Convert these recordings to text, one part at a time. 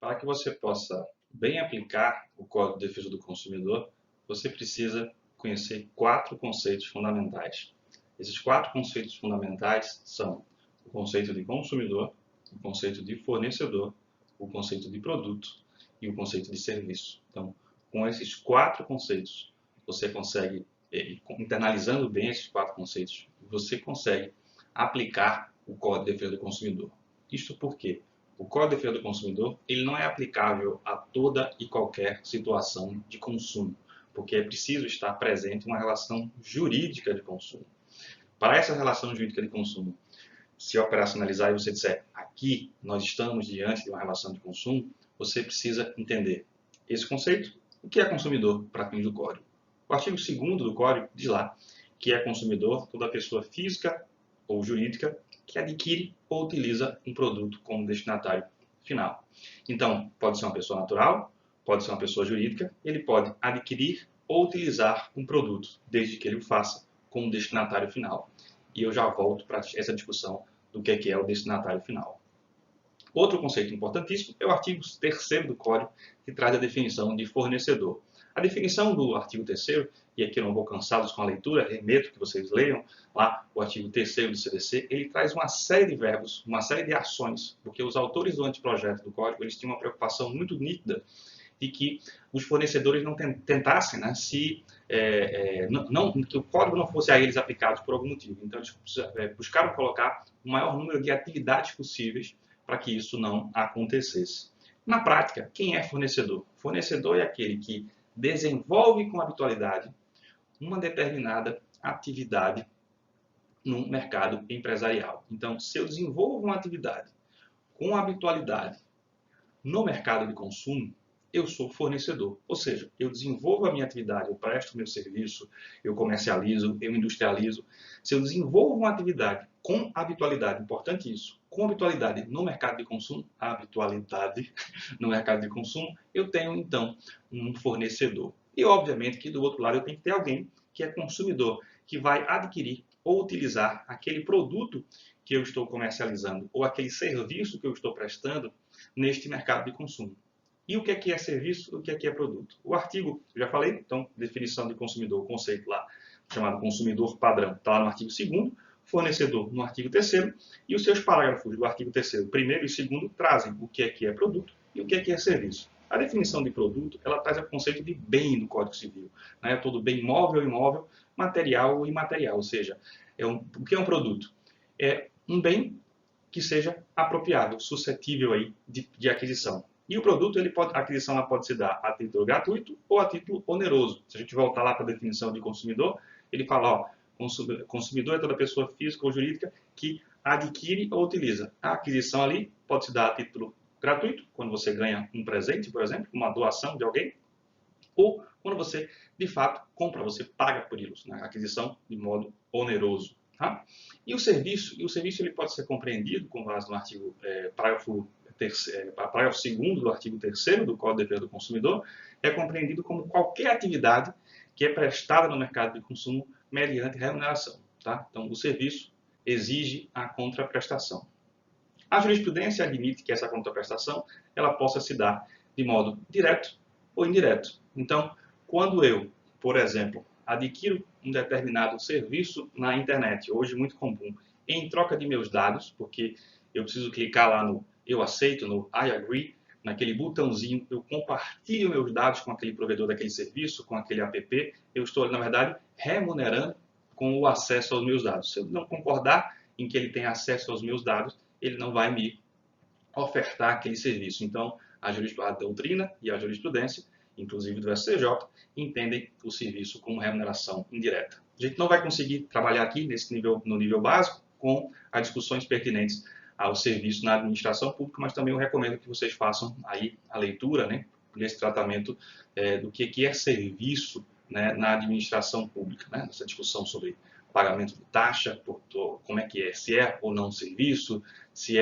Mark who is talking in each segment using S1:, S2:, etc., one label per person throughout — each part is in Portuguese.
S1: Para que você possa bem aplicar o Código de Defesa do Consumidor, você precisa conhecer 4 conceitos fundamentais. Esses 4 conceitos fundamentais são o conceito de consumidor, o conceito de fornecedor, o conceito de produto e o conceito de serviço. Então, com esses 4 conceitos, você consegue, internalizando bem esses 4 conceitos, você consegue aplicar o Código de Defesa do Consumidor. Isto porque o Código de Defesa do Consumidor ele não é aplicável a toda e qualquer situação de consumo, porque é preciso estar presente uma relação jurídica de consumo. Para essa relação jurídica de consumo se operacionalizar e você disser aqui nós estamos diante de uma relação de consumo, você precisa entender esse conceito, o que é consumidor para fins do Código. O artigo 2º do Código diz lá que é consumidor toda pessoa física ou jurídica que adquire ou utiliza um produto como destinatário final. Então, pode ser uma pessoa natural, pode ser uma pessoa jurídica, ele pode adquirir ou utilizar um produto, desde que ele o faça como destinatário final. E eu já volto para essa discussão do que é o destinatário final. Outro conceito importantíssimo é o artigo 3º do Código, que traz a definição de fornecedor. A definição do artigo 3º, e aqui eu não vou cansados com a leitura, remeto que vocês leiam lá o artigo 3º do CDC, ele traz uma série de verbos, uma série de ações, porque os autores do anteprojeto do Código, eles tinham uma preocupação muito nítida de que os fornecedores não tentassem, né, que o código não fosse a eles aplicado por algum motivo. Então, eles buscaram colocar o maior número de atividades possíveis para que isso não acontecesse. Na prática, quem é fornecedor? Fornecedor é aquele que desenvolve com habitualidade uma determinada atividade no mercado empresarial. Então, se eu desenvolvo uma atividade com habitualidade no mercado de consumo, eu sou fornecedor. Ou seja, eu desenvolvo a minha atividade, eu presto meu serviço, eu comercializo, eu industrializo. Se eu desenvolvo uma atividade com habitualidade, importante isso, com habitualidade no mercado de consumo, habitualidade no mercado de consumo, eu tenho então um fornecedor. E obviamente que do outro lado eu tenho que ter alguém que é consumidor, que vai adquirir ou utilizar aquele produto que eu estou comercializando ou aquele serviço que eu estou prestando neste mercado de consumo. E o que é serviço, o que é produto? O artigo, eu já falei, então, definição de consumidor, o conceito lá, chamado consumidor padrão, está lá no artigo 2º, fornecedor no artigo 3º, e os seus parágrafos do artigo 3º, 1º e 2º, trazem o que é produto e o que é serviço. A definição de produto, ela traz o conceito de bem do Código Civil, né? Todo bem móvel ou imóvel, material ou imaterial, ou seja, o que é um produto? É um bem que seja apropriado, suscetível aí de aquisição. E o produto, a aquisição ela pode se dar a título gratuito ou a título oneroso. Se a gente voltar lá para a definição de consumidor, ele fala, ó, consumidor é toda pessoa física ou jurídica que adquire ou utiliza. A aquisição ali pode se dar a título gratuito, quando você ganha um presente, por exemplo, uma doação de alguém, ou quando você, de fato, compra, você paga por isso, né? Aquisição de modo oneroso. Tá? E o serviço ele pode ser compreendido, com base no artigo, parágrafo 2º do artigo 3º do Código de Defesa do Consumidor, é compreendido como qualquer atividade que é prestada no mercado de consumo mediante remuneração. Tá? Então, o serviço exige a contraprestação. A jurisprudência admite que essa contraprestação ela possa se dar de modo direto ou indireto. Então, quando eu, por exemplo, adquiro um determinado serviço na internet, hoje muito comum, em troca de meus dados, porque eu preciso clicar lá no eu aceito, no I agree, naquele botãozinho, eu compartilho meus dados com aquele provedor daquele serviço, com aquele app, eu estou, na verdade, remunerando com o acesso aos meus dados. Se eu não concordar em que ele tenha acesso aos meus dados, ele não vai me ofertar aquele serviço. Então, a doutrina e a jurisprudência, inclusive do STJ, entendem o serviço como remuneração indireta. A gente não vai conseguir trabalhar aqui no nível básico com as discussões pertinentes ao serviço na administração pública, mas também eu recomendo que vocês façam aí a leitura, né, nesse tratamento do que é serviço, né, na administração pública, né, nessa discussão sobre pagamento de taxa, como é que é, se é ou não serviço, se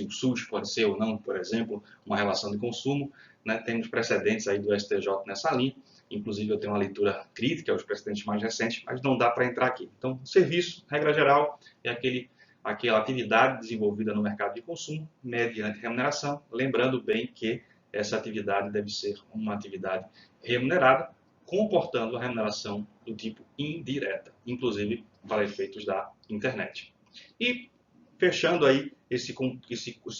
S1: o SUS pode ser ou não, por exemplo, uma relação de consumo, né? Temos precedentes aí do STJ nessa linha, inclusive eu tenho uma leitura crítica aos precedentes mais recentes, mas não dá para entrar aqui. Então, serviço, regra geral, é aquela atividade desenvolvida no mercado de consumo, mediante remuneração, lembrando bem que essa atividade deve ser uma atividade remunerada, comportando a remuneração do tipo indireta, inclusive para efeitos da internet. E fechando aí esse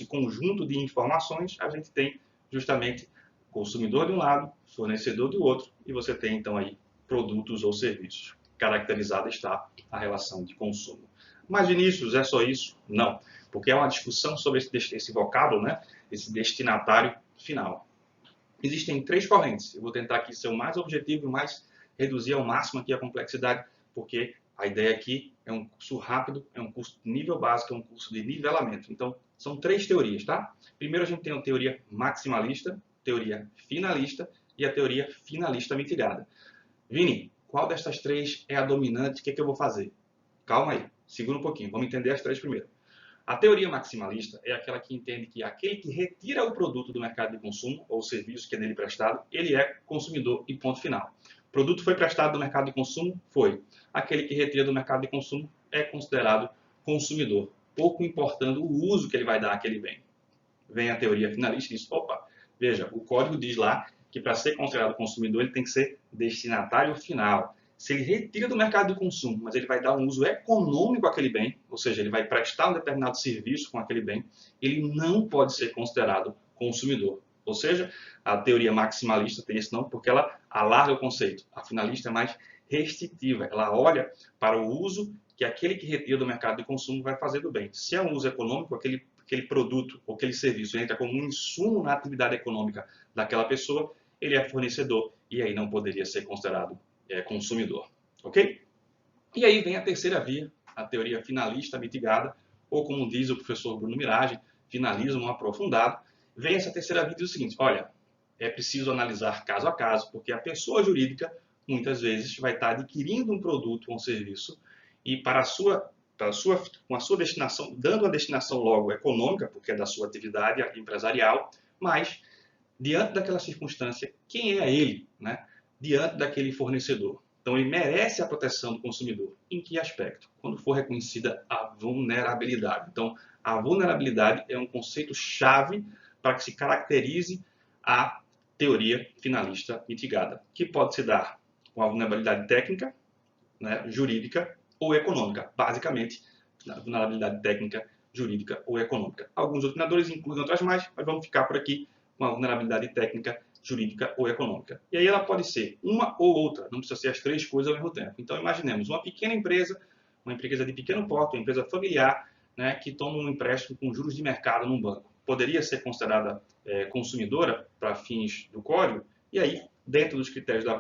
S1: conjunto de informações, a gente tem justamente consumidor de um lado, fornecedor do outro, e você tem então aí produtos ou serviços. Caracterizada está a relação de consumo. Mas, Vinícius, é só isso? Não, porque é uma discussão sobre esse vocábulo, né? Esse destinatário final. Existem três correntes. Eu vou tentar aqui ser o mais objetivo e mais reduzir ao máximo aqui a complexidade, porque a ideia aqui é um curso rápido, é um curso de nível básico, é um curso de nivelamento. Então, são três teorias, tá? Primeiro a gente tem a teoria maximalista, teoria finalista e a teoria finalista mitigada. Vini, qual destas três é a dominante? O que é que eu vou fazer? Calma aí, segura um pouquinho, vamos entender as três primeiro. A teoria maximalista é aquela que entende que aquele que retira o produto do mercado de consumo, ou o serviço que é dele prestado, ele é consumidor e ponto final. O produto foi prestado do mercado de consumo? Foi. Aquele que retira do mercado de consumo é considerado consumidor, pouco importando o uso que ele vai dar àquele bem. Vem a teoria finalista e diz, opa, veja, o código diz lá que para ser considerado consumidor ele tem que ser destinatário final. Se ele retira do mercado de consumo, mas ele vai dar um uso econômico àquele bem, ou seja, ele vai prestar um determinado serviço com aquele bem, ele não pode ser considerado consumidor. Ou seja, a teoria maximalista tem esse nome porque ela alarga o conceito. A finalista é mais restritiva, ela olha para o uso que aquele que retira do mercado de consumo vai fazer do bem. Se é um uso econômico, aquele produto ou aquele serviço entra como um insumo na atividade econômica daquela pessoa, ele é fornecedor e aí não poderia ser considerado consumidor, ok? E aí vem a terceira via, a teoria finalista mitigada, ou como diz o professor Bruno Mirage, finalismo aprofundado. Vem essa terceira via e diz o seguinte, olha, é preciso analisar caso a caso, porque a pessoa jurídica muitas vezes vai estar adquirindo um produto ou um serviço e com a sua destinação, dando a destinação logo econômica, porque é da sua atividade empresarial, mas diante daquela circunstância, quem é ele, né? Diante daquele fornecedor. Então, ele merece a proteção do consumidor. Em que aspecto? Quando for reconhecida a vulnerabilidade. Então, a vulnerabilidade é um conceito-chave para que se caracterize a teoria finalista mitigada, que pode se dar com a vulnerabilidade técnica, né, jurídica ou econômica. Basicamente, a vulnerabilidade técnica, jurídica ou econômica. Alguns doutrinadores incluem outras mais, mas vamos ficar por aqui com a vulnerabilidade técnica, jurídica ou econômica. E aí ela pode ser uma ou outra, não precisa ser as três coisas ao mesmo tempo. Então imaginemos uma pequena empresa, uma empresa de pequeno porte, uma empresa familiar, né, que toma um empréstimo com juros de mercado num banco. Poderia ser considerada consumidora para fins do código, e aí, dentro dos critérios da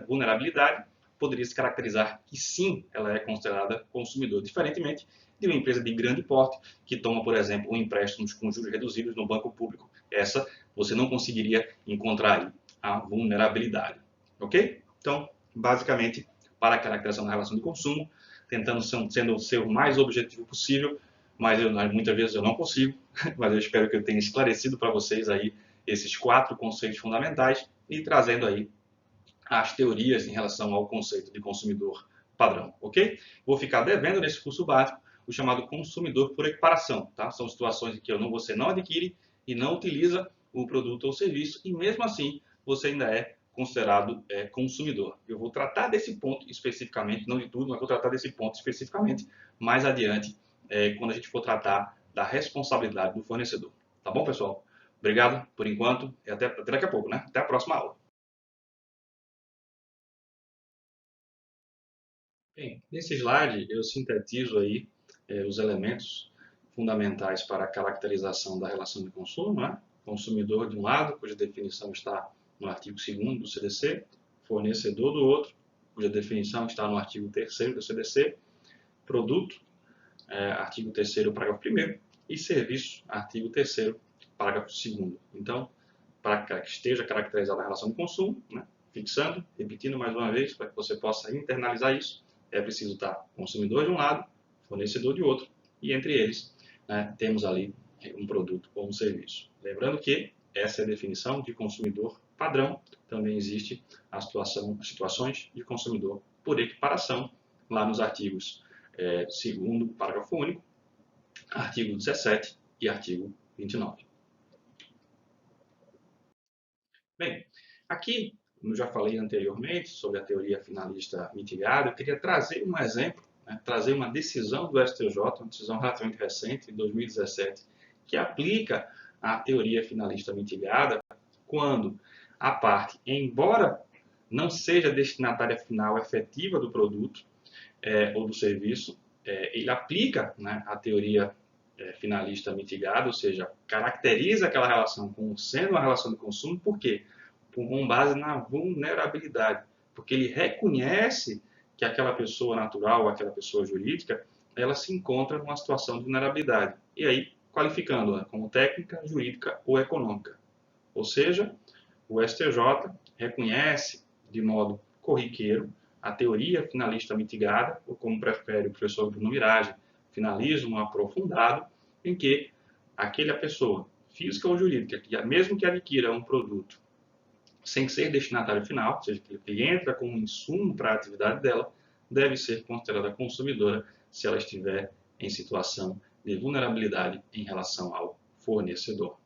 S1: vulnerabilidade, poderia se caracterizar que sim, ela é considerada consumidor, diferentemente de uma empresa de grande porte que toma, por exemplo, um empréstimo com juros reduzidos no banco público. Essa você não conseguiria encontrar aí a vulnerabilidade, ok? Então, basicamente, para a caracterização da relação de consumo, tentando ser o mais objetivo possível, mas muitas vezes eu não consigo, mas eu espero que eu tenha esclarecido para vocês aí esses 4 conceitos fundamentais e trazendo aí as teorias em relação ao conceito de consumidor padrão, ok? Vou ficar devendo nesse curso básico o chamado consumidor por equiparação, tá? São situações em que você não adquire e não utiliza o produto ou serviço e mesmo assim você ainda é considerado consumidor. Eu vou tratar desse ponto especificamente, não de tudo, mas vou tratar desse ponto especificamente mais adiante, quando a gente for tratar da responsabilidade do fornecedor. Tá bom, pessoal? Obrigado por enquanto e até daqui a pouco, né? Até a próxima aula. Bem, nesse slide eu sintetizo aí os elementos fundamentais para a caracterização da relação de consumo, né? Consumidor de um lado, cuja definição está no artigo 2º do CDC, fornecedor do outro, cuja definição está no artigo 3º do CDC, produto, artigo 3º, parágrafo 1º, e serviço, artigo 3º, parágrafo 2º. Então, para que esteja caracterizada a relação de consumo, né? Fixando, repetindo mais uma vez, para que você possa internalizar isso, é preciso estar consumidor de um lado, fornecedor de outro, e entre eles, né, temos ali um produto ou um serviço. Lembrando que essa é a definição de consumidor padrão, também existe as situações de consumidor por equiparação, lá nos artigos 2º, parágrafo único, artigo 17 e artigo 29. Bem, aqui, como eu já falei anteriormente sobre a teoria finalista mitigada, eu queria trazer um exemplo, né, trazer uma decisão do STJ, uma decisão relativamente recente, de 2017, que aplica a teoria finalista mitigada quando a parte, embora não seja destinatária final efetiva do produto ou do serviço, ele aplica, né, a teoria finalista mitigada, ou seja, caracteriza aquela relação como sendo uma relação de consumo, por quê? Com base na vulnerabilidade, porque ele reconhece que aquela pessoa natural, aquela pessoa jurídica, ela se encontra numa situação de vulnerabilidade, e aí qualificando-a como técnica, jurídica ou econômica. Ou seja, o STJ reconhece de modo corriqueiro a teoria finalista mitigada, ou como prefere o professor Bruno Mirage, finalismo aprofundado, em que aquela pessoa, física ou jurídica, que mesmo que adquira um produto sem ser destinatário final, ou seja, que ele entra como insumo para a atividade dela, deve ser considerada consumidora se ela estiver em situação de vulnerabilidade em relação ao fornecedor.